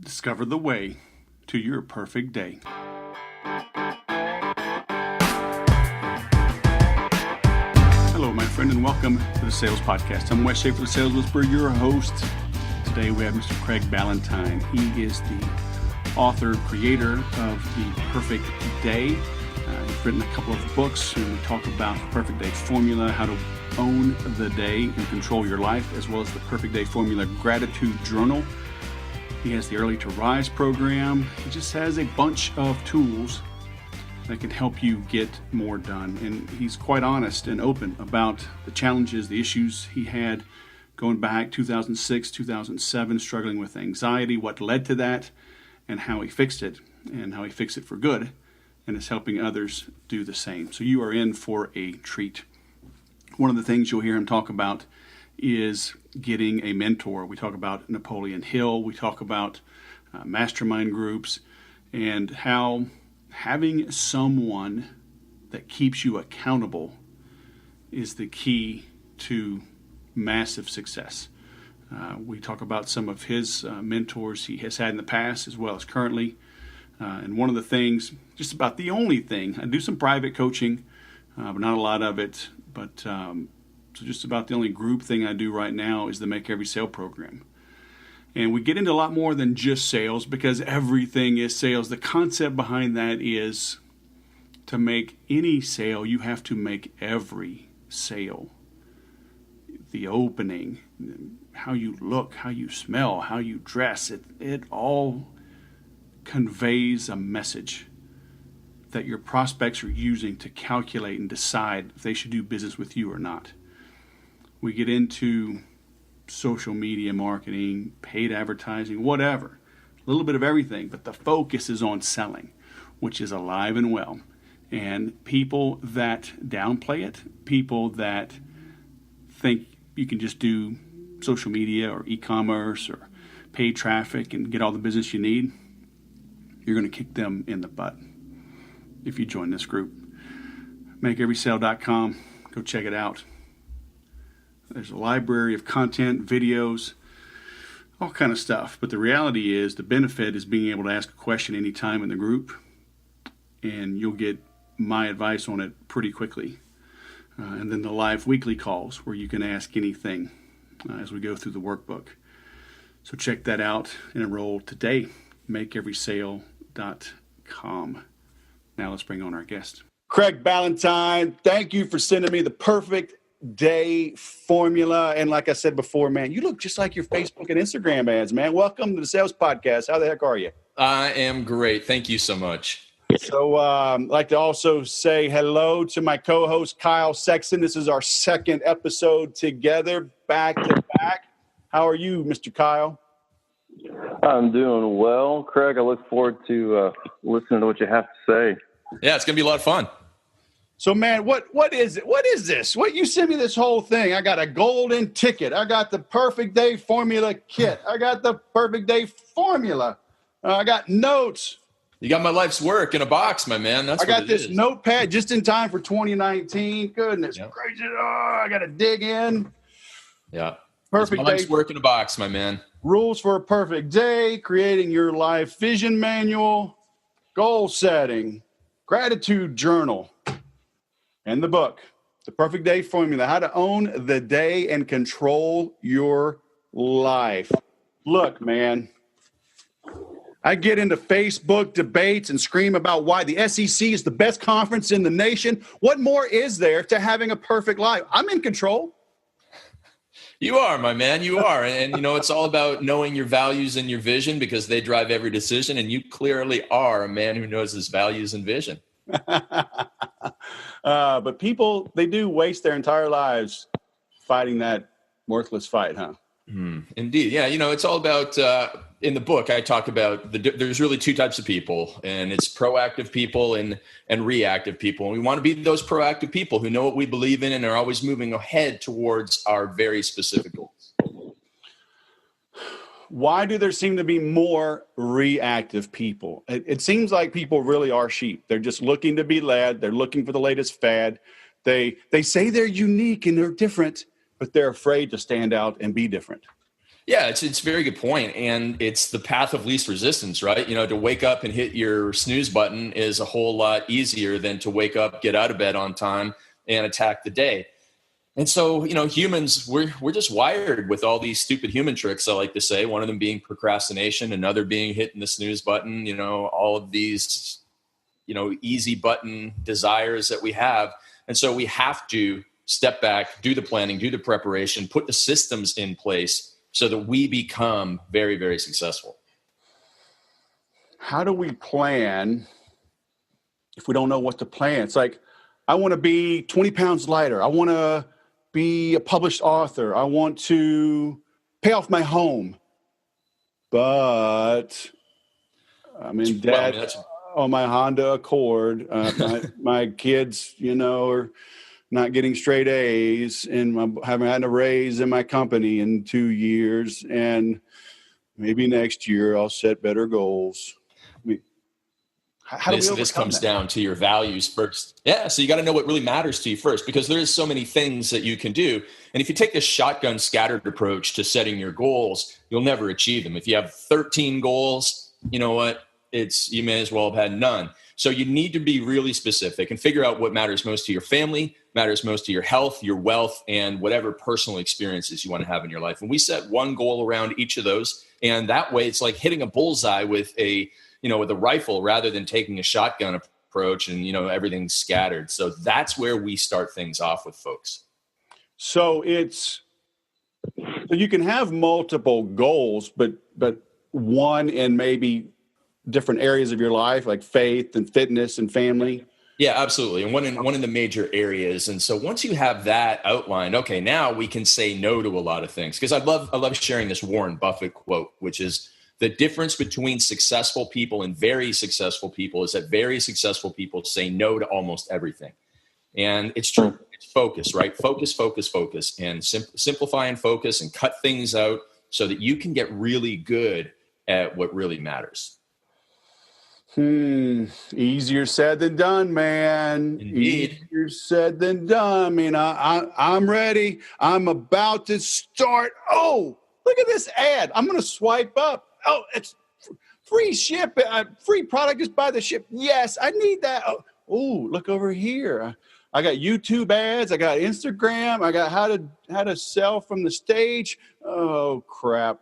Discover the way to your perfect day. Hello, my friend, and welcome to the Sales Podcast. I'm Wes Schaeffer, the Sales Whisperer, your host. Today we have Mr. Craig Ballantyne. He is the author, creator of The Perfect Day. He's written a couple of books, and we talk about the Perfect Day Formula, how to own the day and control your life, as well as the Perfect Day Formula Gratitude Journal. He has the Early to Rise program. He just has a bunch of tools that can help you get more done. And he's quite honest and open about the challenges, the issues he had going back 2006, 2007, struggling with anxiety, what led to that, and how he fixed it, and how he fixed it for good, and is helping others do the same. So you are in for a treat. One of the things you'll hear him talk about is getting a mentor. We talk about Napoleon Hill. We talk about mastermind groups and how having someone that keeps you accountable is the key to massive success. We talk about some of his mentors he has had in the past as well as currently. And one of the things, just about the only thing, I do some private coaching, but not a lot of it. But so just about the only group thing I do right now is the Make Every Sale program. And we get into a lot more than just sales because everything is sales. The concept behind that is to make any sale, you have to make every sale. The opening, how you look, how you smell, how you dress, it all conveys a message that your prospects are using to calculate and decide if they should do business with you or not. We get into social media marketing, paid advertising, whatever. A little bit of everything, but the focus is on selling, which is alive and well. And people that downplay it, people that think you can just do social media or e-commerce or paid traffic and get all the business you need, you're going to kick them in the butt if you join this group. MakeEverySale.com. Go check it out. There's a library of content, videos, all kind of stuff. But the reality is the benefit is being able to ask a question anytime in the group, and you'll get my advice on it pretty quickly. And then the live weekly calls where you can ask anything as we go through the workbook. So check that out and enroll today. MakeEverySale.com. Now let's bring on our guest. Craig Ballantyne, thank you for sending me the Perfect Day Formula. And like I said before, man, you look just like your Facebook and Instagram ads, man. Welcome to the Sales Podcast. How the heck are you? I am great. Thank you so much. So I'd like to also say hello to my co-host, Kyle Sexton. This is our second episode together, back to back. How are you, Mr. Kyle? I'm doing well, Craig. I look forward to listening to what you have to say. Yeah, it's going to be a lot of fun. So, man, what is it? What is this? What you sent me this whole thing? I got a golden ticket. I got the Perfect Day Formula kit. I got the Perfect Day Formula. I got notes. You got my life's work in a box, my man. That's I got this notepad just in time for 2019. Goodness gracious. Oh, I got to dig in. Yeah. Perfect Day. Life's work in a box, my man. Rules for a perfect day, creating your life vision manual, goal setting, gratitude journal, and the book, The Perfect Day Formula, How to Own the Day and Control Your Life. Look, man, I get into Facebook debates and scream about why the SEC is the best conference in the nation. What more is there to having a perfect life? I'm in control. You are, my man. You are. And, you know, it's all about knowing your values and your vision because they drive every decision. And you clearly are a man who knows his values and vision. But people, they do waste their entire lives fighting that worthless fight, huh? Indeed. Yeah. You know, it's all about, in the book, I talk about there's really two types of people, and it's proactive people and reactive people. And we want to be those proactive people who know what we believe in and are always moving ahead towards our very specific goals. Why do there seem to be more reactive people? It seems like people really are sheep. They're just looking to be led. They're looking for the latest fad. They say they're unique and they're different, but they're afraid to stand out and be different. Yeah, it's a very good point. And it's the path of least resistance, right? To wake up and hit your snooze button is a whole lot easier than to wake up, get out of bed on time, and attack the day. And so, humans, we're just wired with all these stupid human tricks, I like to say, one of them being procrastination, another being hitting the snooze button, all of these, easy button desires that we have. And so we have to step back, do the planning, do the preparation, put the systems in place so that we become very, very successful. How do we plan if we don't know what to plan? It's like, I want to be 20 pounds lighter. I want to be a published author. I want to pay off my home. But I'm in debt on my Honda Accord. My kids, are not getting straight A's, and I haven't had a raise in my company in 2 years. And maybe next year I'll set better goals. How do this comes down to your values first. Yeah, so you got to know what really matters to you first, because there is so many things that you can do. And if you take this shotgun scattered approach to setting your goals, you'll never achieve them. If you have 13 goals, you know what? You may as well have had none. So you need to be really specific and figure out what matters most to your family, matters most to your health, your wealth, and whatever personal experiences you want to have in your life. And we set one goal around each of those. And that way it's like hitting a bullseye with a rifle rather than taking a shotgun approach and, everything's scattered. So that's where we start things off with folks. So you can have multiple goals, but one in maybe different areas of your life, like faith and fitness and family. Yeah, absolutely. And one in the major areas. And so once you have that outlined, okay, now we can say no to a lot of things. Because I love sharing this Warren Buffett quote, which is, the difference between successful people and very successful people is that very successful people say no to almost everything. And it's true. It's focus, right? Focus, and simplify and focus and cut things out so that you can get really good at what really matters. Easier said than done, man. Indeed. Easier said than done. I mean, I'm ready. I'm about to start. Oh, look at this ad. I'm going to swipe up. Oh, it's free ship, free product. Just buy the ship. Yes, I need that. Oh, look over here. I got YouTube ads. I got Instagram. I got how to sell from the stage. Oh, crap.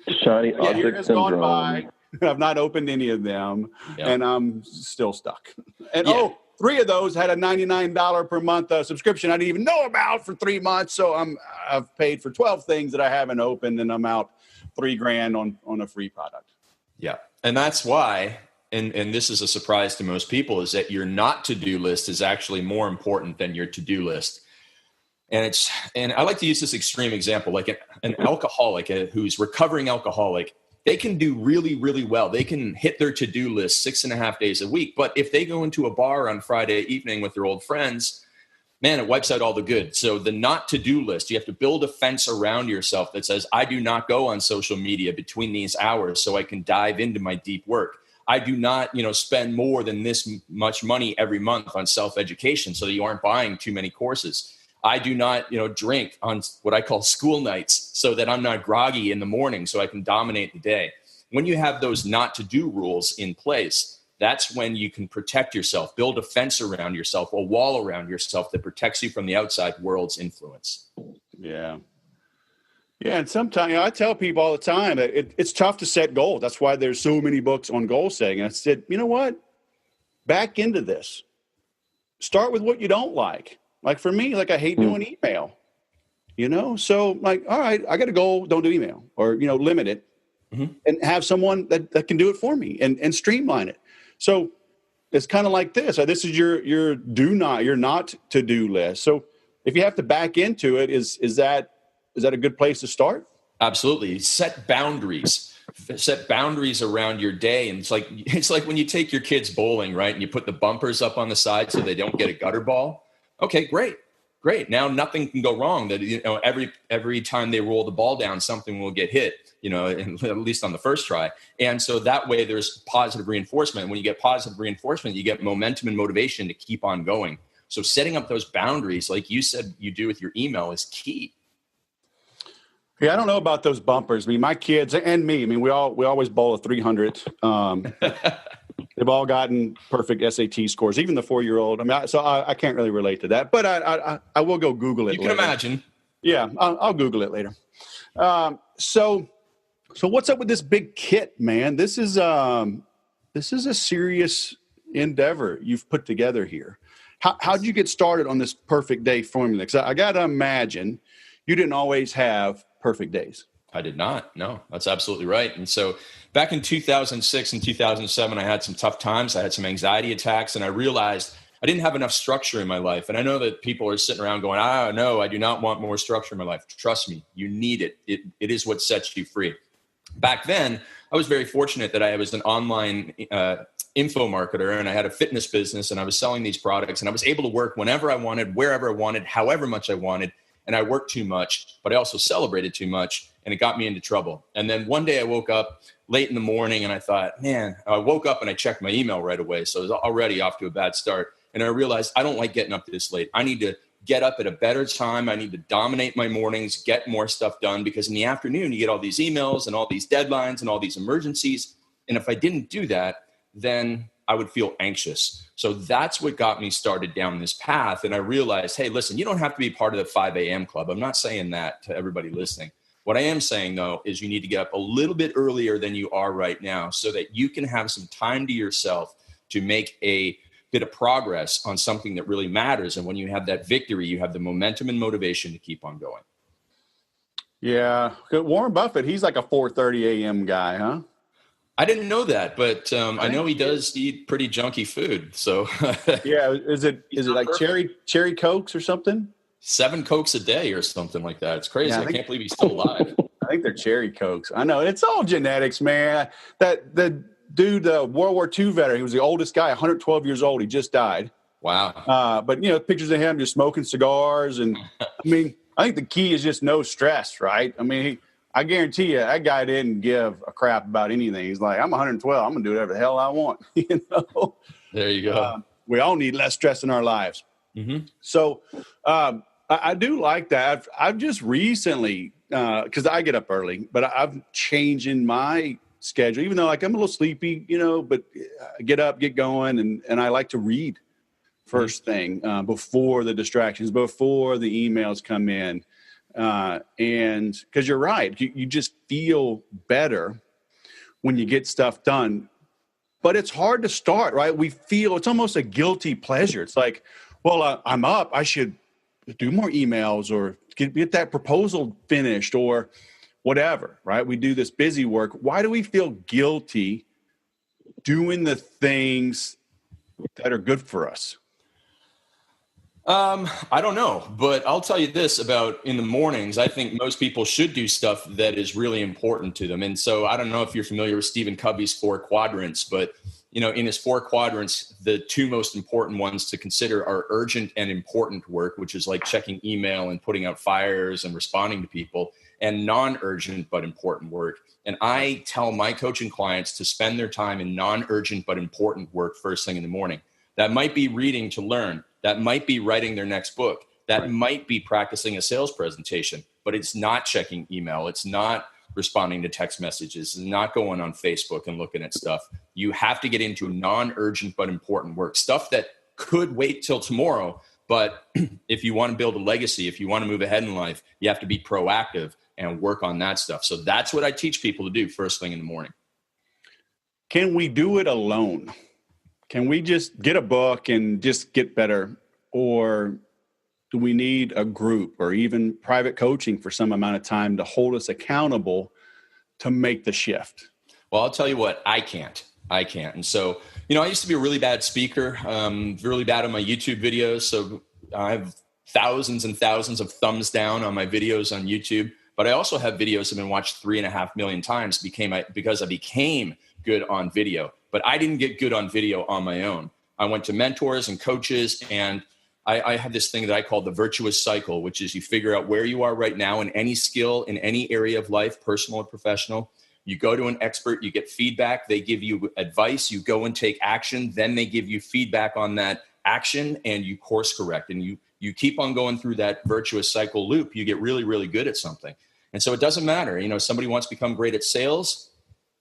Shiny Yeah, object has syndrome. gone by. I've not opened any of them, and I'm still stuck. And three of those had a $99 per month subscription I didn't even know about for 3 months. So I've paid for 12 things that I haven't opened, and I'm out $3,000 on a free product. Yeah. And that's why, and this is a surprise to most people, is that your not to-do list is actually more important than your to-do list. And I like to use this extreme example, like an alcoholic who's recovering alcoholic. They can do really, really well. They can hit their to-do list 6.5 days a week. But if they go into a bar on Friday evening with their old friends, man, it wipes out all the good. So the not to-do list, you have to build a fence around yourself that says, I do not go on social media between these hours so I can dive into my deep work. I do not, spend more than this much money every month on self-education so that you aren't buying too many courses. I do not, drink on what I call school nights so that I'm not groggy in the morning so I can dominate the day. When you have those not to do rules in place, that's when you can protect yourself, build a fence around yourself, a wall around yourself that protects you from the outside world's influence. Yeah. Yeah. And sometimes I tell people all the time that it's tough to set goals. That's why there's so many books on goal setting. And I said, you know what? Back into this. Start with what you don't like. Like for me, I hate doing email, so all right, I got a goal, don't do email, or, limit it and have someone that can do it for me and streamline it. So it's kind of like this. This is your not to do list. So if you have to back into it, is that a good place to start? Absolutely. Set boundaries. Set boundaries around your day. And it's like when you take your kids bowling, right? And you put the bumpers up on the side so they don't get a gutter ball. Okay, great. Now nothing can go wrong. That every time they roll the ball down, something will get hit, at least on the first try. And so that way there's positive reinforcement. When you get positive reinforcement, you get momentum and motivation to keep on going. So setting up those boundaries, like you said you do with your email, is key. Yeah, I don't know about those bumpers. I mean, my kids and me, I mean, we always bowl a 300. They've all gotten perfect SAT scores, even the 4-year-old. I mean, I can't really relate to that, but I will go Google it. You can later. imagine. Yeah, I'll Google it later. So what's up with this big kit, man? This is a serious endeavor you've put together here. How'd you get started on this perfect day formula? Because I got to imagine you didn't always have perfect days. I did not. No, that's absolutely right. And so back in 2006 and 2007, I had some tough times. I had some anxiety attacks, and I realized I didn't have enough structure in my life. And I know that people are sitting around going, no, I do not want more structure in my life. Trust me, you need it. It is what sets you free. Back then, I was very fortunate that I was an online info marketer, and I had a fitness business, and I was selling these products, and I was able to work whenever I wanted, wherever I wanted, however much I wanted. And I worked too much, but I also celebrated too much, and it got me into trouble. And then one day I woke up late in the morning, and I thought, man, I woke up and I checked my email right away. So I was already off to a bad start. And I realized I don't like getting up this late. I need to get up at a better time. I need to dominate my mornings, get more stuff done, because in the afternoon, you get all these emails and all these deadlines and all these emergencies. And if I didn't do that, then I would feel anxious. So that's what got me started down this path. And I realized, hey, listen, you don't have to be part of the 5 a.m. club. I'm not saying that to everybody listening. What I am saying, though, is you need to get up a little bit earlier than you are right now so that you can have some time to yourself to make a bit of progress on something that really matters. And when you have that victory, you have the momentum and motivation to keep on going. Yeah. Warren Buffett, he's like a 4:30 a.m. guy, huh? I didn't know that, but I know he does eat pretty junky food. So yeah, is it like cherry Cokes or something? 7 Cokes a day or something like that. It's crazy. Yeah, I can't believe he's still alive. I think they're cherry Cokes. I know it's all genetics, man. The dude, World War II veteran, he was the oldest guy, 112 years old. He just died. Wow. But pictures of him just smoking cigars, and I mean, I think the key is just no stress, right? I mean, I guarantee you that guy didn't give a crap about anything. He's like, I'm 112. I'm going to do whatever the hell I want. There you go. We all need less stress in our lives. Mm-hmm. So I do like that. I've just recently, because I get up early, but I've changed in my schedule, even though like I'm a little sleepy, but I get up, get going. And I like to read first thing before the distractions, before the emails come in. And because you're right, you just feel better when you get stuff done, but it's hard to start, right? We feel it's almost a guilty pleasure. It's like, well, I'm up, I should do more emails or get that proposal finished or whatever, right? We do this busy work. Why do we feel guilty doing the things that are good for us? I don't know, but I'll tell you this about in the mornings. I think most people should do stuff that is really important to them. And so I don't know if you're familiar with Stephen Covey's 4 quadrants, but in his 4 quadrants, the 2 most important ones to consider are urgent and important work, which is like checking email and putting out fires and responding to people, and non-urgent but important work. And I tell my coaching clients to spend their time in non-urgent but important work first thing in the morning. That might be reading to learn. That might be writing their next book. That might be practicing a sales presentation, but it's not checking email. It's not responding to text messages. It's not going on Facebook and looking at stuff. You have to get into non-urgent but important work, stuff that could wait till tomorrow. But if you want to build a legacy, if you want to move ahead in life, you have to be proactive and work on that stuff. So that's what I teach people to do first thing in the morning. Can we do it alone? Can we just get a book and just get better? Or do we need a group or even private coaching for some amount of time to hold us accountable to make the shift? Well, I'll tell you what, I can't. And so, I used to be a really bad speaker, really bad on my YouTube videos. So I have thousands and thousands of thumbs down on my videos on YouTube. But I also have videos that have been watched 3.5 million times because I became good on video. But I didn't get good on video on my own. I went to mentors and coaches, and I had this thing that I call the virtuous cycle, which is you figure out where you are right now in any skill, in any area of life, personal or professional. You go to an expert, you get feedback, they give you advice, you go and take action, then they give you feedback on that action, and you course correct. And you keep on going through that virtuous cycle loop. You get really, really good at something. And so it doesn't matter. Somebody wants to become great at sales.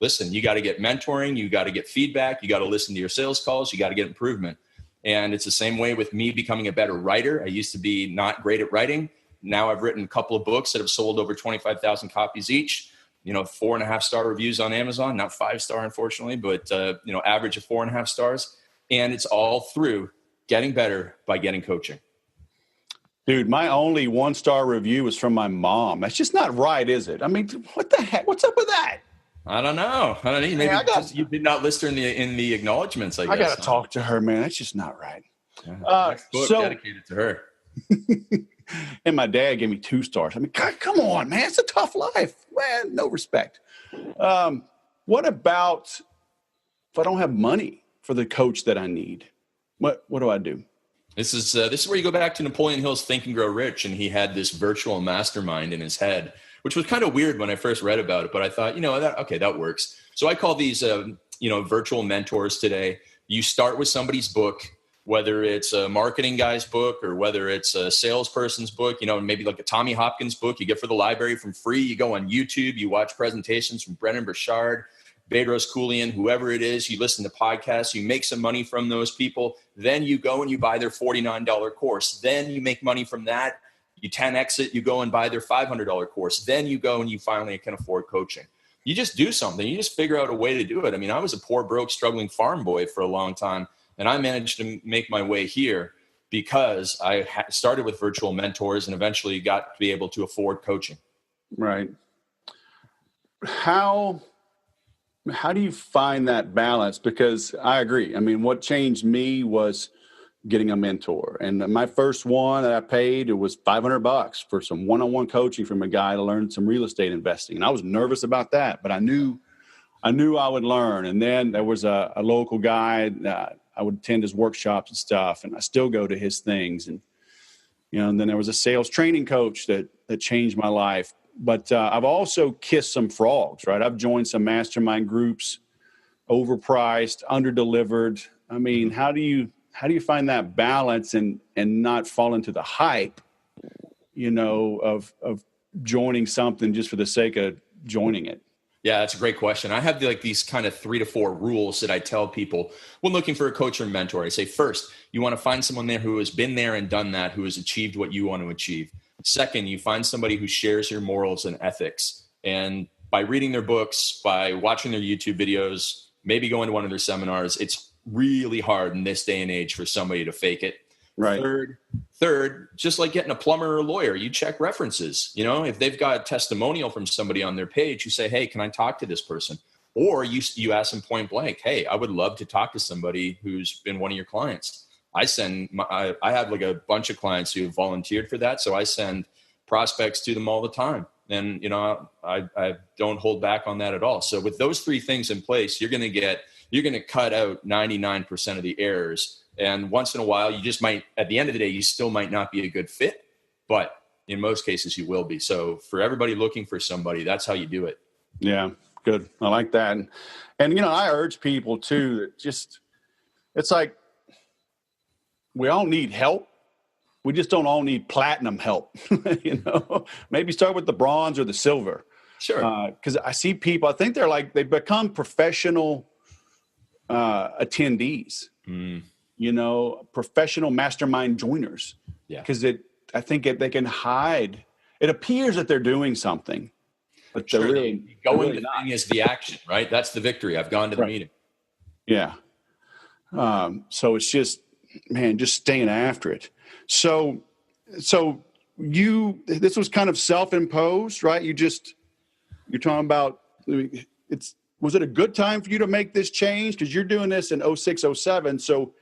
Listen, you got to get mentoring. You got to get feedback. You got to listen to your sales calls. You got to get improvement. And it's the same way with me becoming a better writer. I used to be not great at writing. Now I've written a couple of books that have sold over 25,000 copies each. 4.5-star reviews on Amazon, not 5-star, unfortunately, but, average of 4.5 stars. And it's all through getting better by getting coaching. Dude, my only 1-star review was from my mom. That's just not right, is it? I mean, what the heck? What's up with that? I don't know. Maybe you did not list her in the acknowledgments, I guess. I got to talk to her, man. That's just not right. Next book dedicated to her. And my dad gave me 2 stars. I mean, God, come on, man. It's a tough life. Man, no respect. What about if I don't have money for the coach that I need? What do I do? This is where you go back to Napoleon Hill's Think and Grow Rich, and he had this virtual mastermind in his head, which was kind of weird when I first read about it. But I thought, that works. So I call these, virtual mentors today. You start with somebody's book, whether it's a marketing guy's book or whether it's a salesperson's book, maybe like a Tommy Hopkins book you get for the library from free. You go on YouTube, you watch presentations from Brennan Burchard, Bedros Keuilian, whoever it is. You listen to podcasts, you make some money from those people. Then you go and you buy their $49 course. Then you make money from that. You 10X it, you go and buy their $500 course. Then you go and you finally can afford coaching. You just do something. You just figure out a way to do it. I mean, I was a poor, broke, struggling farm boy for a long time. And I managed to make my way here because I started with virtual mentors and eventually got to be able to afford coaching. Right. How do you find that balance? Because I agree. I mean, what changed me was getting a mentor. And my first one that I paid, it was $500 for some one-on-one coaching from a guy to learn some real estate investing. And I was nervous about that, but I knew I would learn. And then there was a local guy I would attend his workshops and stuff, and I still go to his things. And, and then there was a sales training coach that changed my life. But I've also kissed some frogs, right? I've joined some mastermind groups, overpriced, underdelivered. I mean, how do you find that balance and not fall into the hype, of joining something just for the sake of joining it? Yeah, that's a great question. I have these kind of 3 to 4 rules that I tell people when looking for a coach or mentor. I say, first, you want to find someone there who has been there and done that, who has achieved what you want to achieve. Second, you find somebody who shares your morals and ethics. And by reading their books, by watching their YouTube videos, maybe going to one of their seminars, it's really hard in this day and age for somebody to fake it. Right. Third, just like getting a plumber or a lawyer, you check references. If they've got a testimonial from somebody on their page, you say, hey, can I talk to this person? Or you ask them point blank, hey, I would love to talk to somebody who's been one of your clients. I have like a bunch of clients who have volunteered for that. So I send prospects to them all the time. And, I don't hold back on that at all. So with those 3 things in place, you're going to cut out 99% of the errors. And once in a while, you just might, at the end of the day, you still might not be a good fit, but in most cases you will be. So for everybody looking for somebody, that's how you do it. Yeah, good. I like that. And I urge people too, that it's like, we all need help. We just don't all need platinum help. Maybe start with the bronze or the silver. Sure. Because I see people, I think they become professional attendees. Professional mastermind joiners. Yeah. Because I think they can hide. It appears that they're doing something, but sure, they're really going to the thing is the action, right? That's the victory. I've gone to the meeting. Yeah. So it's just staying after it. So this was kind of self-imposed, right? You're talking about was it a good time for you to make this change? Because you're doing this in 06, 07. So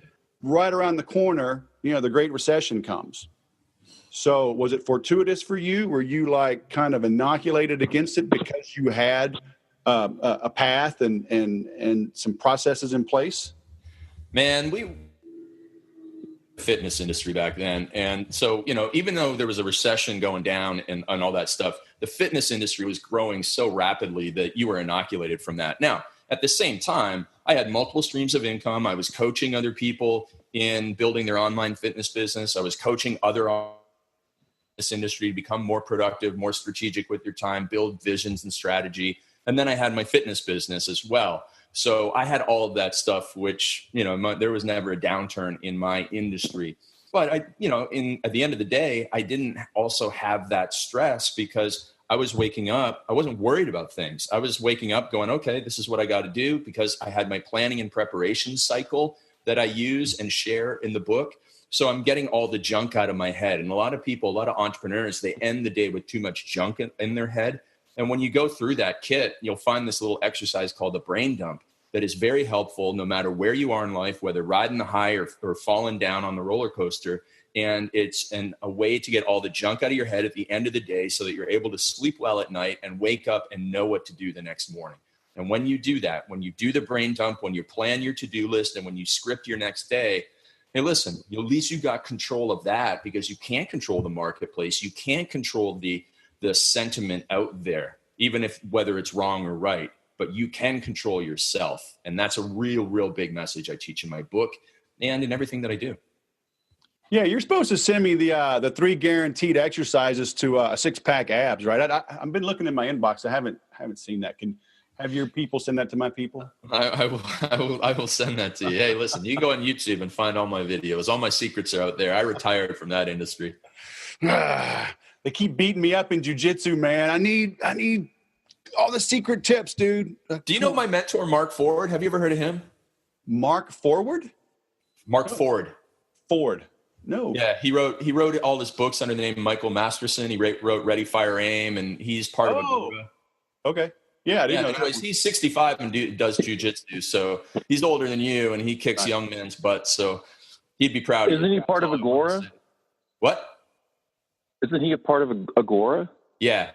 right around the corner, the Great Recession comes. So was it fortuitous for you? Were you kind of inoculated against it because you had a path and some processes in place? Man, fitness industry back then. And so, even though there was a recession going down and all that stuff, the fitness industry was growing so rapidly that you were inoculated from that. Now, at the same time, I had multiple streams of income. I was coaching other people in building their online fitness business. I was coaching other this industry to become more productive, more strategic with your time, build visions and strategy. And then I had my fitness business as well. So I had all of that stuff, which, there was never a downturn in my industry. But at the end of the day, I didn't also have that stress because I was waking up. I wasn't worried about things. I was waking up going, okay, this is what I got to do, because I had my planning and preparation cycle that I use and share in the book. So I'm getting all the junk out of my head. And a lot of entrepreneurs, they end the day with too much junk in their head. And when you go through that kit, you'll find this little exercise called the brain dump that is very helpful no matter where you are in life, whether riding the high or falling down on the roller coaster. And it's a way to get all the junk out of your head at the end of the day so that you're able to sleep well at night and wake up and know what to do the next morning. And when you do that, when you do the brain dump, when you plan your to-do list, and when you script your next day, hey, listen, at least you got control of that, because you can't control the marketplace. You can't control the sentiment out there, even whether it's wrong or right, but you can control yourself. And that's a real big message I teach in my book and in everything that I do. Yeah, you're supposed to send me the 3 guaranteed exercises to a 6-pack abs, right? I've been looking in my inbox. I haven't seen that. Can have your people send that to my people? I will send that to you. Hey, listen, you go on YouTube and find all my videos. All my secrets are out there. I retired from that industry. They keep beating me up in jiu-jitsu, man. I need all the secret tips, dude. Do you know my mentor, Mark Ford? Have you ever heard of him? Mark Forward? Mark Ford. Ford. No. Yeah, he wrote all his books under the name Michael Masterson. He wrote Ready, Fire, Aim, and he's part of Agora. Okay. Yeah, I didn't know anyways, he's 65 and does jiu-jitsu, so he's older than you, and he kicks young men's butts, so he'd be proud of you. Isn't he part of Agora? What? Isn't he a part of Agora? Yeah.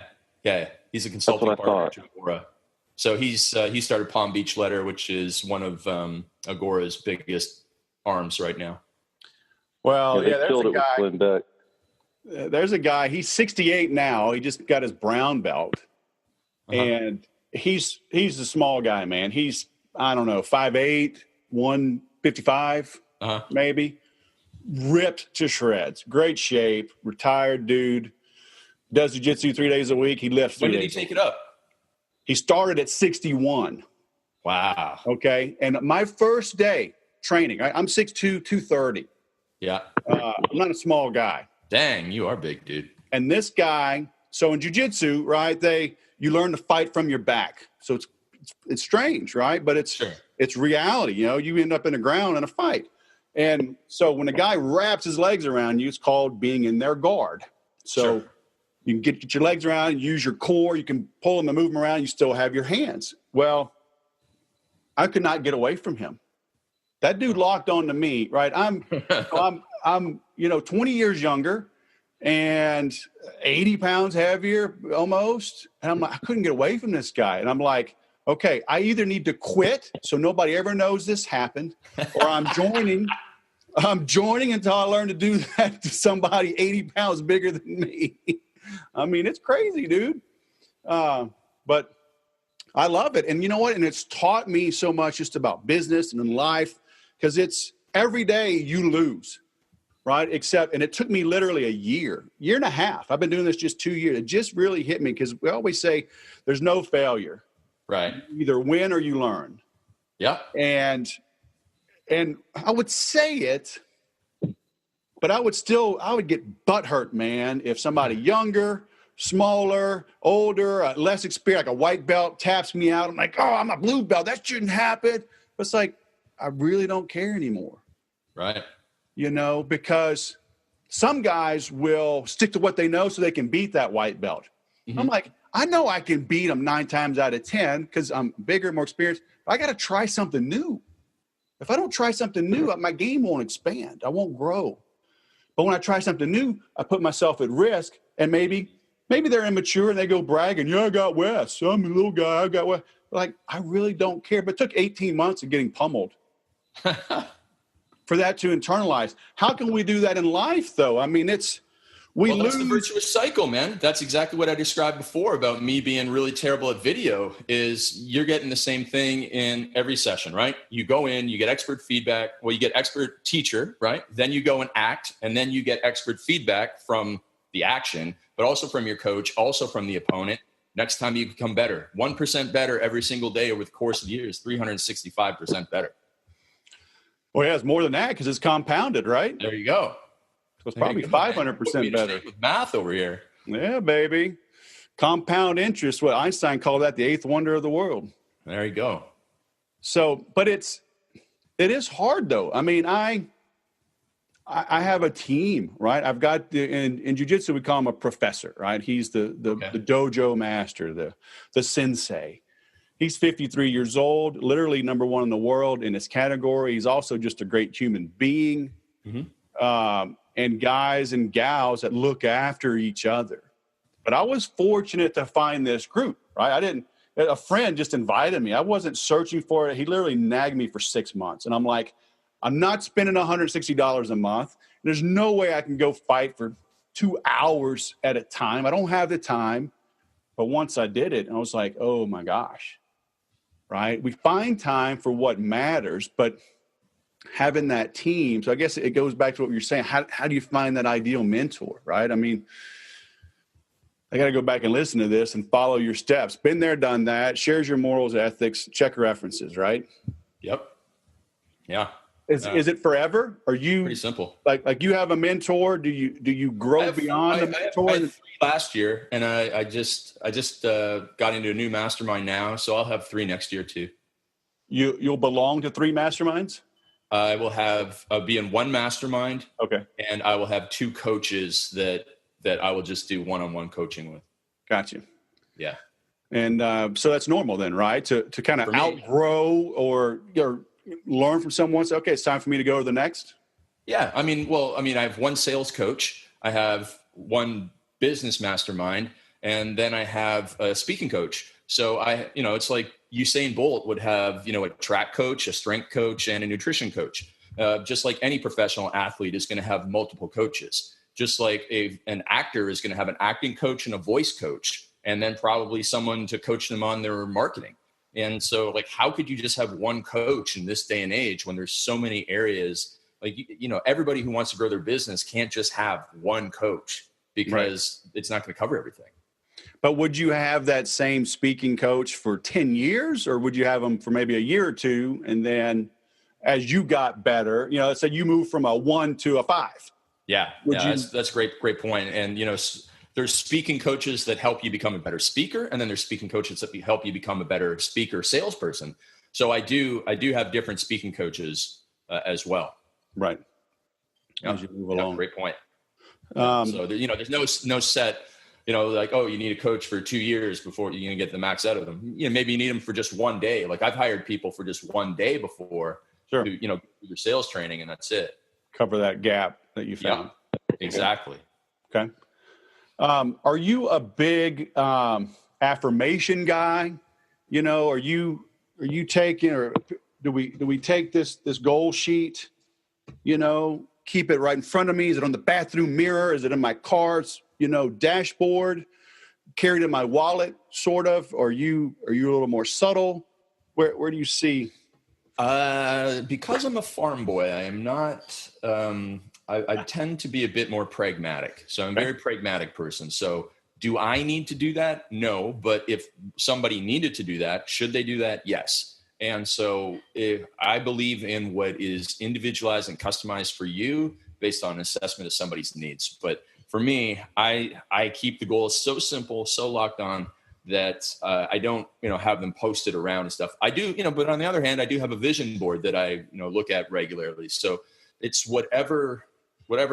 He's a consulting partner to Agora. So he started Palm Beach Letter, which is one of Agora's biggest arms right now. Well, there's a guy. He's 68 now. He just got his brown belt, and he's a small guy, man. He's, I don't know, 5'8", 155, maybe. Ripped to shreds. Great shape. Retired dude. Does jiu-jitsu 3 days a week. He lifts 3 days. When did he take it up? He started at 61. Wow. Okay. And my first day training, I'm 6'2", 230. Yeah. I'm not a small guy. Dang, you are big, dude. And this guy, so in jiu-jitsu, right, you learn to fight from your back. So it's strange, right? But it's reality. You end up in the ground in a fight. And so when a guy wraps his legs around you, it's called being in their guard. So you can get your legs around and use your core. You can pull them and move them around. You still have your hands. Well, I could not get away from him. That dude locked on to me, right? I'm 20 years younger and 80 pounds heavier almost. And I'm like, I couldn't get away from this guy. And I'm like, okay, I either need to quit so nobody ever knows this happened, or I'm joining until I learn to do that to somebody 80 pounds bigger than me. I mean, it's crazy, dude. But I love it. And you know what? And it's taught me so much just about business and in life, because it's every day you lose, right? And it took me literally a year and a half. I've been doing this just 2 years. It just really hit me, because we always say there's no failure. Right. You either win or you learn. Yeah. And I would say it, but I would get butthurt, man, if somebody younger, smaller, older, less experienced, like a white belt, taps me out. I'm like, oh, I'm a blue belt. That shouldn't happen. But it's like, I really don't care anymore. Right. Because some guys will stick to what they know so they can beat that white belt. Mm-hmm. I'm like, I know I can beat them 9 times out of 10 because I'm bigger, more experienced. But I got to try something new. If I don't try something new, my game won't expand. I won't grow. But when I try something new, I put myself at risk. And maybe they're immature and they go bragging, yeah, I got Wes. I'm a little guy. I got Wes. Like, I really don't care. But it took 18 months of getting pummeled for that to internalize. How can we do that in life, though? I mean, that's the virtuous cycle, man. That's exactly what I described before about me being really terrible at video. Is you're getting the same thing in every session, right? You go in, you get expert feedback. Well, you get expert teacher, right? Then you go and act, and then you get expert feedback from the action, but also from your coach, also from the opponent. Next time you become better, 1% better every single day over the course of years, 365% better. Well, yeah, it's more than that because it's compounded, right? There you go. So it's probably 500% better. With math over here. Yeah, baby. Compound interest, what Einstein called that the eighth wonder of the world. There you go. So, but it is hard though. I mean, I have a team, right? I've got in jiu-jitsu, we call him a professor, right? He's the dojo master, the sensei. He's 53 years old, literally number one in the world in his category. He's also just a great human being. Mm-hmm. And guys and gals that look after each other. But I was fortunate to find this group, right? A friend just invited me. I wasn't searching for it. He literally nagged me for 6 months. And I'm like, I'm not spending $160 a month. There's no way I can go fight for 2 hours at a time. I don't have the time. But once I did it, I was like, oh my gosh, right? We find time for what matters, but having that team. So I guess it goes back to what you're saying. How do you find that ideal mentor, right? I mean, I got to go back and listen to this and follow your steps. Been there, done that. Shares your morals, ethics, check references, right? Yep. Yeah. Is it forever? Are you pretty simple? Like you have a mentor? Do you grow beyond a mentor? I had 3 last year, and I just got into a new mastermind now, so I'll have 3 next year too. You'll belong to 3 masterminds? I will be in 1 mastermind. Okay. And I will have 2 coaches that I will just do one-on-one coaching with. Gotcha. Yeah. And so that's normal then, right? To kind of outgrow or learn from someone. Say, okay, it's time for me to go to the next. Yeah. I mean, I have 1 sales coach. I have 1 business mastermind, and then I have a speaking coach. So it's like Usain Bolt would have, a track coach, a strength coach, and a nutrition coach. Just like any professional athlete is going to have multiple coaches. Just like an actor is going to have an acting coach and a voice coach, and then probably someone to coach them on their marketing. And so, like, how could you just have 1 coach in this day and age when there's so many areas? Like, everybody who wants to grow their business can't just have 1 coach because It's not going to cover everything. But would you have that same speaking coach for 10 years, or would you have them for maybe a year or 2? And then as you got better, let's say you move from a 1 to a 5. Yeah. That's a great point. And, there's speaking coaches that help you become a better speaker. And then there's speaking coaches that help you become a better speaker salesperson. So I do have different speaking coaches as well. Right. As you move along. Great point. So there's no set, like, oh, you need a coach for 2 years before you're going to get the max out of them. Maybe you need them for just 1 day. Like, I've hired people for just 1 day before, sure, to, do your sales training, and that's it. Cover that gap that you found. Yeah, exactly. Okay. Are you a big affirmation guy? Are you taking, or do we take this goal sheet, keep it right in front of me? Is it on the bathroom mirror? Is it in my car's, dashboard? Carried in my wallet, sort of? Or are you a little more subtle? Where do you see? Because I'm a farm boy, I am not. I tend to be a bit more pragmatic. So I'm a very pragmatic person. So do I need to do that? No. But if somebody needed to do that, should they do that? Yes. And so if I believe in what is individualized and customized for you based on assessment of somebody's needs. But for me, I keep the goals so simple, so locked on that I don't, have them posted around and stuff. I do, but on the other hand, I do have a vision board that I, look at regularly. So it's whatever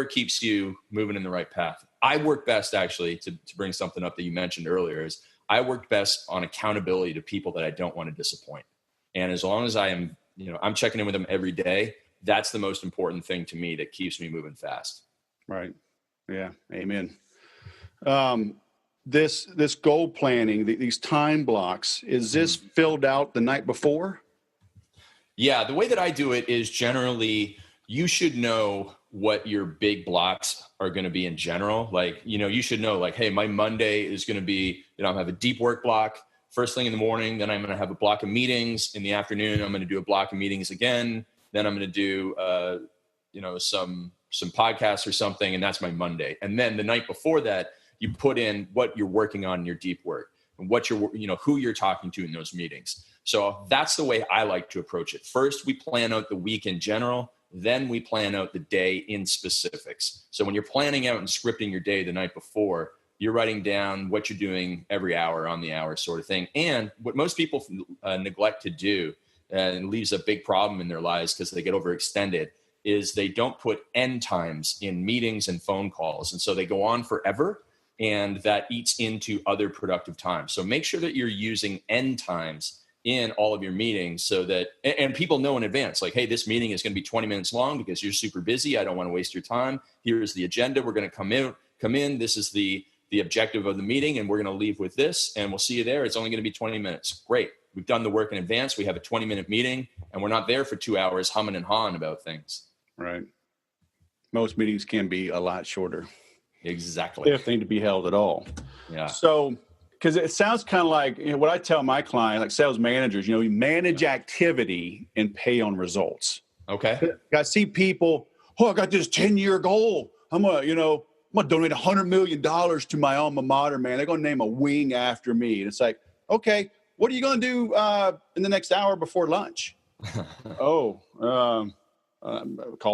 keeps you moving in the right path. I work best, actually, to bring something up that you mentioned earlier, is I work best on accountability to people that I don't want to disappoint. And as long as I am, I'm checking in with them every day, that's the most important thing to me that keeps me moving fast. Right. Yeah. Amen. This goal planning, these time blocks, is this filled out the night before? Yeah. The way that I do it is generally you should know what your big blocks are going to be in general. Like, you should know, like, hey, my Monday is going to be, I'm going to have a deep work block first thing in the morning. Then I'm going to have a block of meetings in the afternoon. I'm going to do a block of meetings again. Then I'm going to do, some some podcasts or something, and that's my Monday. And then the night before that, you put in what you're working on in your deep work and what you're, who you're talking to in those meetings. So that's the way I like to approach it. First, we plan out the week in general. Then we plan out the day in specifics. So when you're planning out and scripting your day the night before, you're writing down what you're doing every hour on the hour sort of thing. And what most people neglect to do, and leaves a big problem in their lives because they get overextended, is they don't put end times in meetings and phone calls. And so they go on forever, and that eats into other productive times. So make sure that you're using end times in all of your meetings so that, and people know in advance, like, hey, this meeting is going to be 20 minutes long because you're super busy. I don't want to waste your time. Here's the agenda. We're going to come in. This is the objective of the meeting, and we're going to leave with this, and we'll see you there. It's only going to be 20 minutes. Great. We've done the work in advance. We have a 20-minute meeting, and we're not there for 2 hours humming and hawing about things. Right. Most meetings can be a lot shorter. Exactly. If they need to be held at all. Yeah. So, because it sounds kind of like what I tell my clients, like sales managers, you manage activity and pay on results. Okay. I see people, I got this 10-year goal. I'm going to donate $100 million to my alma mater, man. They're going to name a wing after me. And it's like, okay, what are you going to do in the next hour before lunch? Call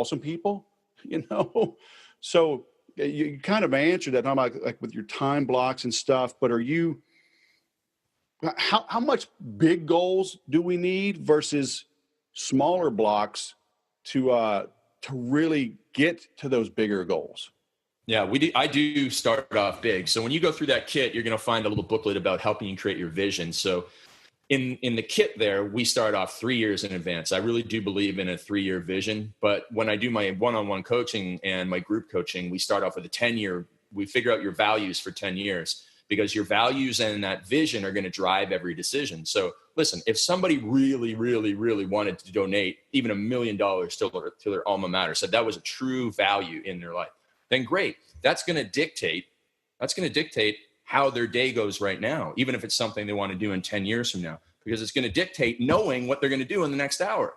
some people, So you kind of answered that, talking about like with your time blocks and stuff, but how much big goals do we need versus smaller blocks to really get to those bigger goals? Yeah, I do start off big. So when you go through that kit, you're going to find a little booklet about helping you create your vision. So in the kit there, we start off 3 years in advance. I really do believe in a 3-year vision. But when I do my one-on-one coaching and my group coaching, we start off with a 10-year. We figure out your values for 10 years because your values and that vision are going to drive every decision. So listen, if somebody really, really, really wanted to donate even $1 million to their alma mater, said that was a true value in their life, then great. That's going to dictate how their day goes right now, even if it's something they want to do in 10 years from now, because it's going to dictate knowing what they're going to do in the next hour.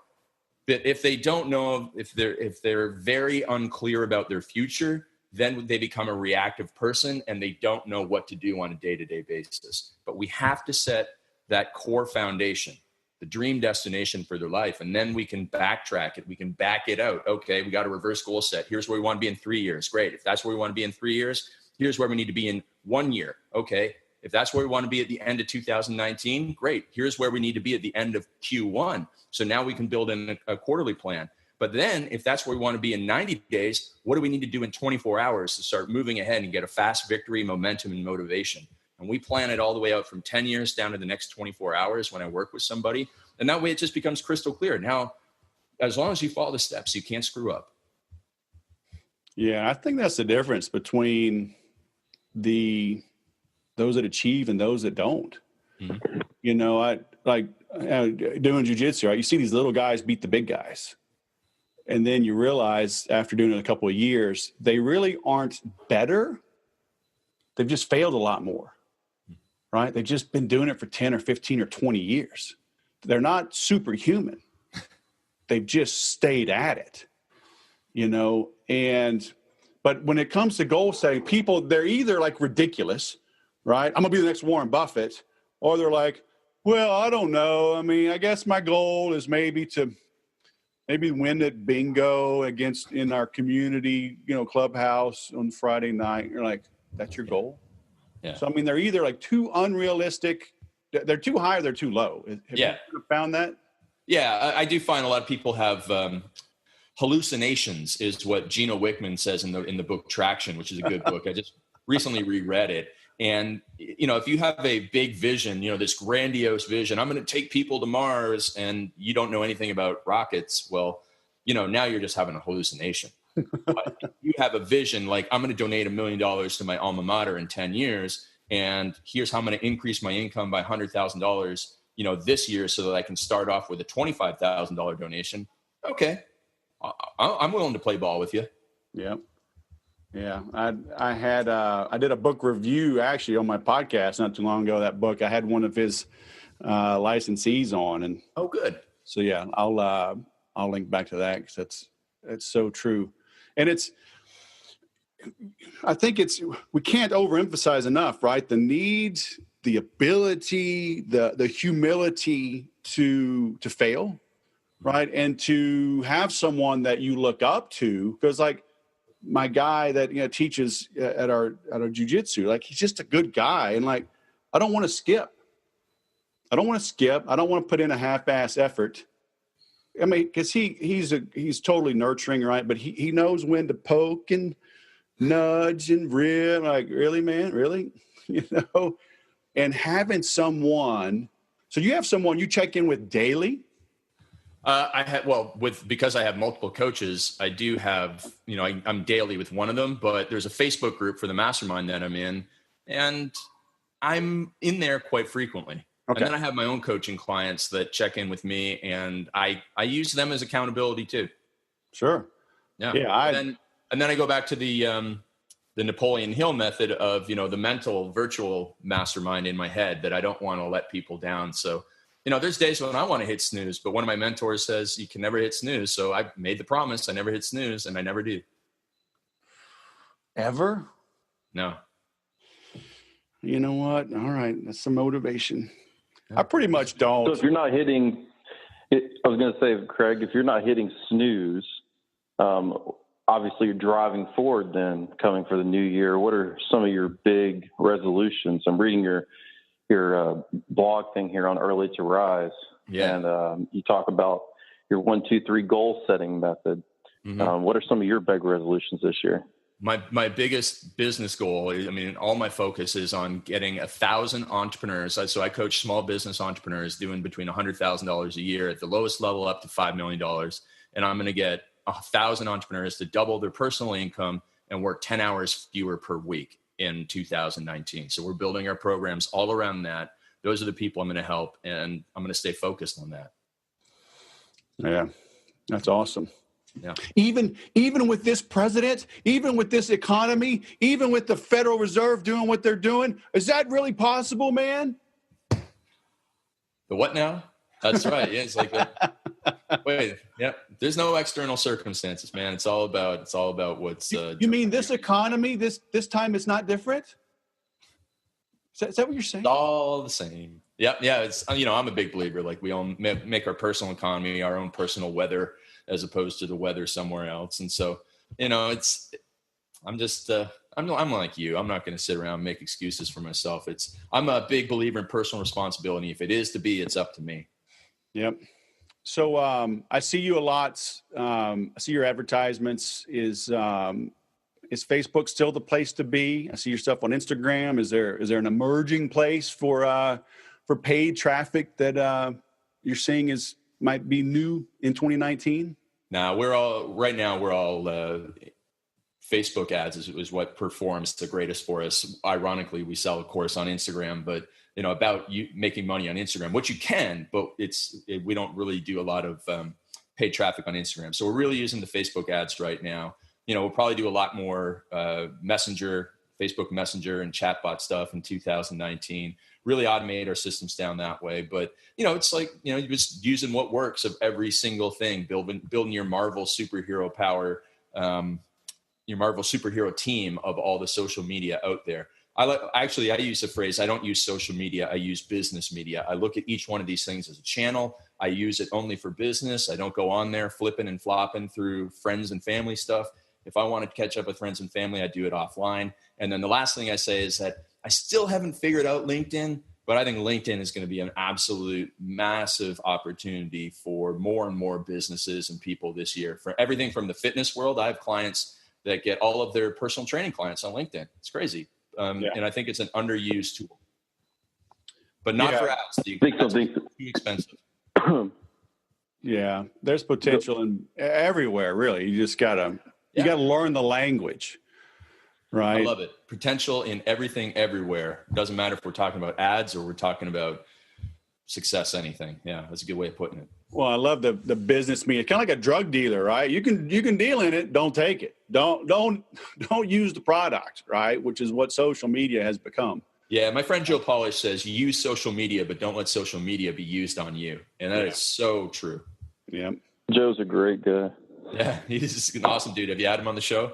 But if they don't know, if they're very unclear about their future, then they become a reactive person and they don't know what to do on a day-to-day basis. But we have to set that core foundation, the dream destination for their life. And then we can backtrack it. We can back it out. Okay, we got a reverse goal set. Here's where we want to be in 3 years. Great. If that's where we want to be in 3 years, here's where we need to be in 1 year. Okay. If that's where we want to be at the end of 2019, great. Here's where we need to be at the end of Q1. So now we can build in a quarterly plan. But then if that's where we want to be in 90 days, what do we need to do in 24 hours to start moving ahead and get a fast victory, momentum, and motivation? And we plan it all the way out from 10 years down to the next 24 hours when I work with somebody. And that way it just becomes crystal clear. Now, as long as you follow the steps, you can't screw up. Yeah, I think that's the difference between those that achieve and those that don't. Mm-hmm. I like doing jiu-jitsu, right? You see these little guys beat the big guys. And then you realize after doing it a couple of years, they really aren't better. They've just failed a lot more, right? They've just been doing it for 10 or 15 or 20 years. They're not superhuman. They've just stayed at it, but when it comes to goal setting, people, they're either like ridiculous, right? I'm going to be the next Warren Buffett, or they're like, well, I don't know. I mean, I guess my goal is maybe win at bingo in our community, clubhouse on Friday night. You're like, that's your goal? Yeah. So, I mean, they're either like too unrealistic. They're too high or they're too low. Have you found that? Yeah, I do find a lot of people have hallucinations, is what Gino Wickman says in the book Traction, which is a good book. I just recently reread it. And, if you have a big vision, this grandiose vision, I'm going to take people to Mars, and you don't know anything about rockets, well, now you're just having a hallucination. But if you have a vision like, I'm going to donate $1 million to my alma mater in 10 years, and here's how I'm going to increase my income by $100,000, this year, so that I can start off with a $25,000 donation. Okay. I'm willing to play ball with you. Yeah. Yeah. I did a book review actually on my podcast not too long ago. That book, I had one of his licensees on, and oh, good. So yeah, I'll link back to that because it's so true. And I think we can't overemphasize enough, right? The need, the ability, the humility to fail, right? And to have someone that you look up to, because like my guy that, teaches at our jiu-jitsu, like he's just a good guy. And like, I don't want to skip. I don't want to put in a half-ass effort. I mean, because he's totally nurturing, right? But he knows when to poke and nudge and rib. Like, really, man, really, And having someone, so you have someone you check in with daily. Because I have multiple coaches, I do have, I'm daily with one of them, but there's a Facebook group for the mastermind that I'm in, and I'm in there quite frequently. Okay. And then I have my own coaching clients that check in with me, and I use them as accountability too. Sure. Yeah. And then I go back to the Napoleon Hill method of, the mental virtual mastermind in my head that I don't want to let people down. So, there's days when I want to hit snooze, but one of my mentors says you can never hit snooze. So I made the promise. I never hit snooze, and I never do. Ever? No. You know what? All right. That's some motivation. I pretty much don't. So if you're not hitting, I was going to say, Craig, if you're not hitting snooze, obviously you're driving forward then coming for the new year. What are some of your big resolutions? I'm reading your blog thing here on Early to Rise. Yeah. And you talk about your 1, 2, 3 goal setting method. Mm-hmm. What are some of your big resolutions this year? My biggest business goal is, all my focus is on getting 1,000 entrepreneurs. So I coach small business entrepreneurs doing between $100,000 a year at the lowest level up to $5 million. And I'm going to get 1,000 entrepreneurs to double their personal income and work 10 hours fewer per week in 2019. So we're building our programs all around that. Those are the people I'm going to help, and I'm going to stay focused on that. Yeah, that's awesome. Yeah. Even with this president, even with this economy, even with the Federal Reserve doing what they're doing, is that really possible, man? The what now? That's right. Yeah, it's like that. Wait, yeah. There's no external circumstances, man. It's all about what's. You mean this economy? This time it's not different? Is that what you're saying? It's all the same. Yeah. It's I'm a big believer. Like we all make our personal economy our own personal weather, as opposed to the weather somewhere else. And so, I'm just, I'm like you. I'm not going to sit around and make excuses for myself. I'm a big believer in personal responsibility. If it is to be, it's up to me. Yep. So I see you a lot. I see your advertisements. Is Facebook still the place to be? I see your stuff on Instagram. Is there an emerging place for paid traffic that you're seeing might be new in 2019? Now we're all Facebook ads is what performs the greatest for us. Ironically, we sell a course on Instagram, but about you making money on Instagram, which you can, but we don't really do a lot of paid traffic on Instagram. So we're really using the Facebook ads right now. We'll probably do a lot more Facebook Messenger and chatbot stuff in 2019. Really automate our systems down that way. But, it's like, you're just using what works of every single thing, building your Marvel superhero power, your Marvel superhero team of all the social media out there. I use the phrase, I don't use social media, I use business media. I look at each one of these things as a channel. I use it only for business. I don't go on there flipping and flopping through friends and family stuff. If I want to catch up with friends and family, I do it offline. And then the last thing I say is that I still haven't figured out LinkedIn, but I think LinkedIn is going to be an absolute massive opportunity for more and more businesses and people this year. For everything from the fitness world, I have clients that get all of their personal training clients on LinkedIn. It's crazy. And I think it's an underused tool, but not for ads. It's too expensive. Yeah, there's potential in everywhere. Really, you just gotta learn the language, right? I love it. Potential in everything, everywhere. Doesn't matter if we're talking about ads or we're talking about success. Anything. Yeah, that's a good way of putting it. Well, I love the business media. Kind of like a drug dealer, right? You can deal in it, don't take it. Don't use the product, right? Which is what social media has become. Yeah, my friend Joe Polish says you use social media, but don't let social media be used on you. And that is so true. Yeah. Joe's a great guy. Yeah, he's just an awesome dude. Have you had him on the show?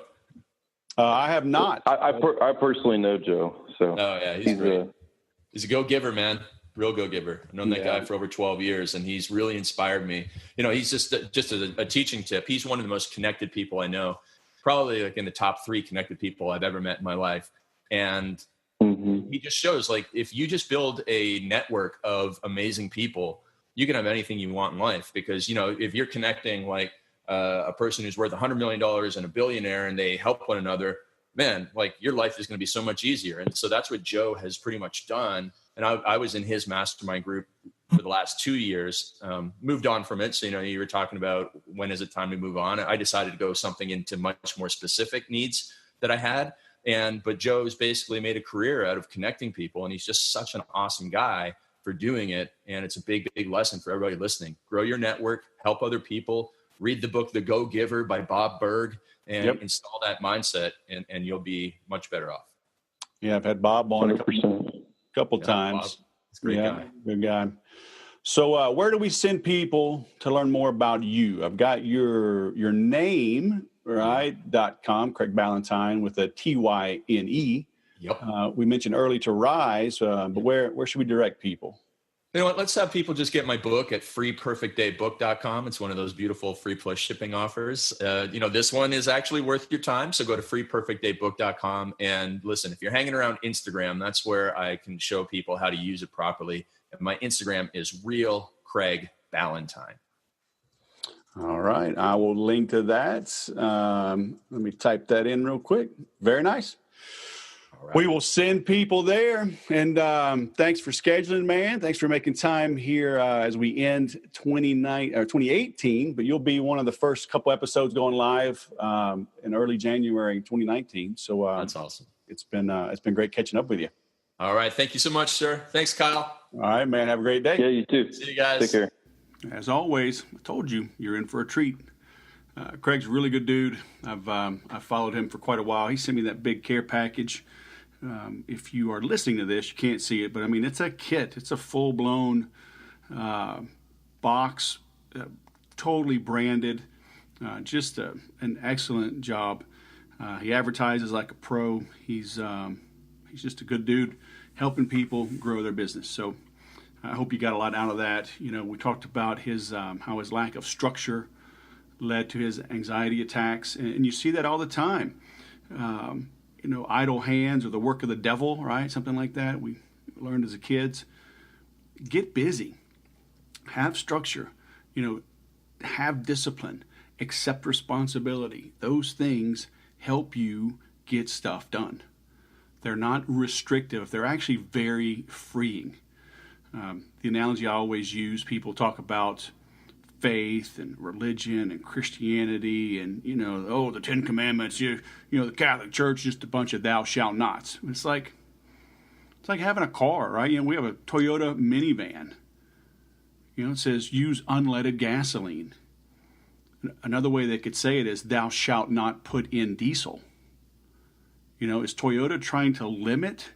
I have not. I personally know Joe. So oh yeah, he's great. He's a go-giver, man. Real go-giver. I've known that guy for over 12 years, and he's really inspired me. He's just a teaching tip. He's one of the most connected people I know, probably like in the top 3 connected people I've ever met in my life. And he just shows, like, if you just build a network of amazing people, you can have anything you want in life. Because, if you're connecting like a person who's worth $100 million and a billionaire, and they help one another, man, like, your life is going to be so much easier. And so that's what Joe has pretty much done. And I was in his mastermind group for the last 2 years, moved on from it. So, you were talking about when is it time to move on? I decided to go something into much more specific needs that I had. But Joe's basically made a career out of connecting people. And he's just such an awesome guy for doing it. And it's a big, big lesson for everybody listening. Grow your network, help other people, read the book, The Go-Giver by Bob Berg, and install that mindset, and you'll be much better off. Yeah, I've had Bob on a couple times. Bob, he's a great guy. Good guy. So where do we send people to learn more about you? I've got your name, right, .com, Craig Ballantyne with a Tyne. Yep. We mentioned Early to Rise, but where should we direct people? You know what? Let's have people just get my book at freeperfectdaybook.com. It's one of those beautiful free plus shipping offers. This one is actually worth your time. So go to freeperfectdaybook.com and listen. If you're hanging around Instagram, that's where I can show people how to use it properly. And my Instagram is Real Craig Ballantyne. All right. I will link to that. Let me type that in real quick. Very nice. Right. We will send people there. And thanks for scheduling, man. Thanks for making time here as we end 2018. But you'll be one of the first couple episodes going live in early January 2019. So that's awesome. It's been great catching up with you. All right. Thank you so much, sir. Thanks, Kyle. All right, man. Have a great day. Yeah, you too. See you guys. Take care. As always, I told you, you're in for a treat. Craig's a really good dude. I've followed him for quite a while. He sent me that big care package. If you are listening to this, you can't see it, but I mean, it's a kit. It's a full-blown box, totally branded. Just an excellent job. He advertises like a pro. He's just a good dude, helping people grow their business. So I hope you got a lot out of that. We talked about his how his lack of structure led to his anxiety attacks, and you see that all the time. Idle hands or the work of the devil, right? Something like that. We learned as kids. Get busy. Have structure. Have discipline. Accept responsibility. Those things help you get stuff done. They're not restrictive. They're actually very freeing. The analogy I always use, people talk about faith and religion and Christianity and, the 10 Commandments, the Catholic Church, just a bunch of thou shalt nots. It's like having a car, right? We have a Toyota minivan. It says use unleaded gasoline. Another way they could say it is thou shalt not put in diesel. Is Toyota trying to limit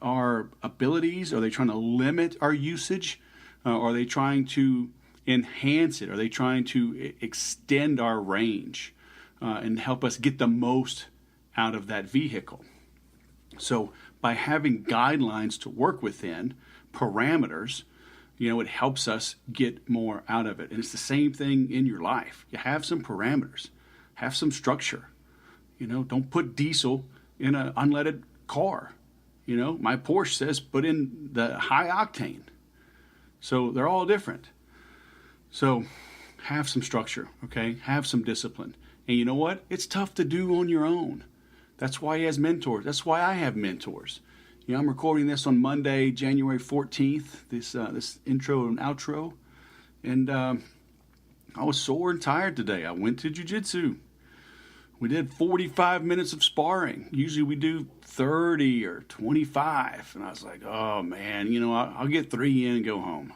our abilities? Are they trying to limit our usage? Are they trying to enhance it? Are they trying to extend our range and help us get the most out of that vehicle? So by having guidelines to work within, parameters, it helps us get more out of it. And it's the same thing in your life. You have some parameters, have some structure. Don't put diesel in an unleaded car. My Porsche says put in the high octane. So they're all different. So have some structure, okay? Have some discipline. And you know what? It's tough to do on your own. That's why he has mentors. That's why I have mentors. I'm recording this on Monday, January 14th, this intro and outro. And I was sore and tired today. I went to jiu-jitsu. We did 45 minutes of sparring. Usually we do 30 or 25. And I was like, oh, man, I'll get 3 in and go home.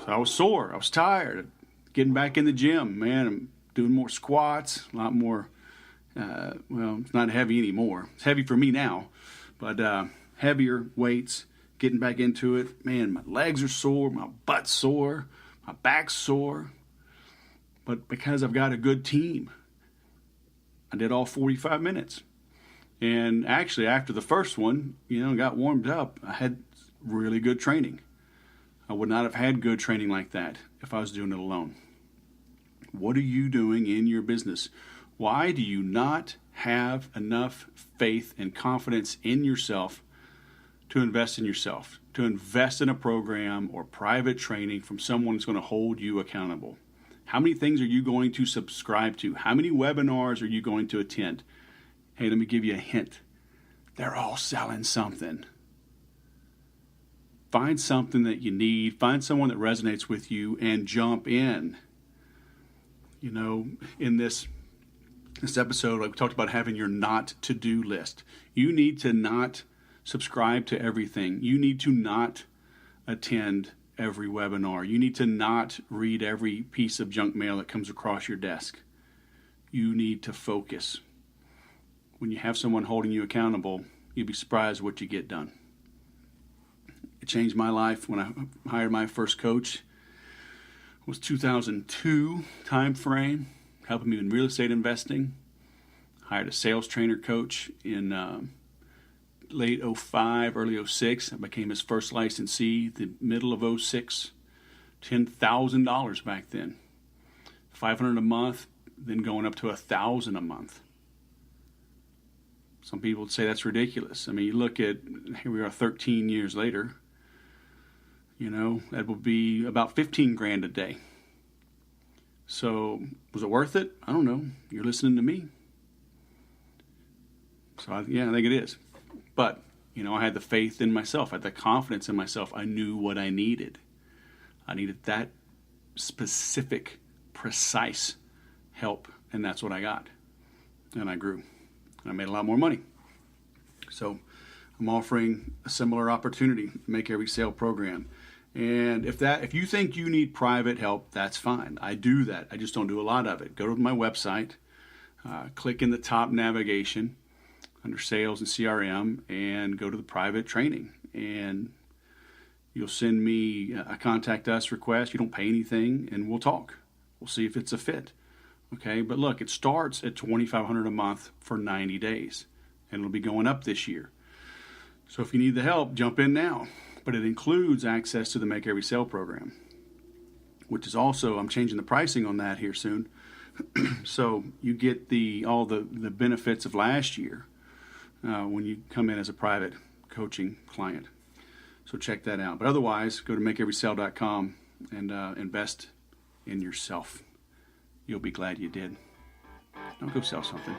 So I was sore. I was tired. Getting back in the gym, man. I'm doing more squats, a lot more. It's not heavy anymore. It's heavy for me now, but heavier weights. Getting back into it, man. My legs are sore. My butt's sore. My back's sore. But because I've got a good team, I did all 45 minutes. And actually, after the first one, got warmed up, I had really good training. I would not have had good training like that if I was doing it alone. What are you doing in your business? Why do you not have enough faith and confidence in yourself to invest in yourself, to invest in a program or private training from someone that's going to hold you accountable? How many things are you going to subscribe to? How many webinars are you going to attend? Hey, let me give you a hint. They're all selling something. Find something that you need. Find someone that resonates with you and jump in. In this episode, we talked about having your not to-do list. You need to not subscribe to everything. You need to not attend every webinar. You need to not read every piece of junk mail that comes across your desk. You need to focus. When you have someone holding you accountable, you'll be surprised what you get done. It changed my life when I hired my first coach. It was 2002 time frame, helping me in real estate investing. Hired a sales trainer coach in late 05, early 06. I became his first licensee the middle of 06. $10,000 back then. $500 a month, then going up to $1,000 a month. Some people would say that's ridiculous. I mean, you look at, here we are 13 years later, that would be about 15 grand a day. So was it worth it? I don't know. You're listening to me. So I think it is. But, I had the faith in myself. I had the confidence in myself. I knew what I needed. I needed that specific, precise help. And that's what I got. And I grew. And I made a lot more money. So I'm offering a similar opportunity to Make Every Sale program. And if you think you need private help, that's fine. I do that. I just don't do a lot of it. Go to my website, click in the top navigation under sales and CRM, and go to the private training. And you'll send me a contact us request. You don't pay anything, and we'll talk. We'll see if it's a fit. Okay, but look, it starts at $2,500 a month for 90 days, and it'll be going up this year. So if you need the help, jump in now. But it includes access to the Make Every Sale program, which is also, I'm changing the pricing on that here soon. So you get all the benefits of last year when you come in as a private coaching client. So check that out. But otherwise, go to makeeverysale.com and invest in yourself. You'll be glad you did. Now go sell something.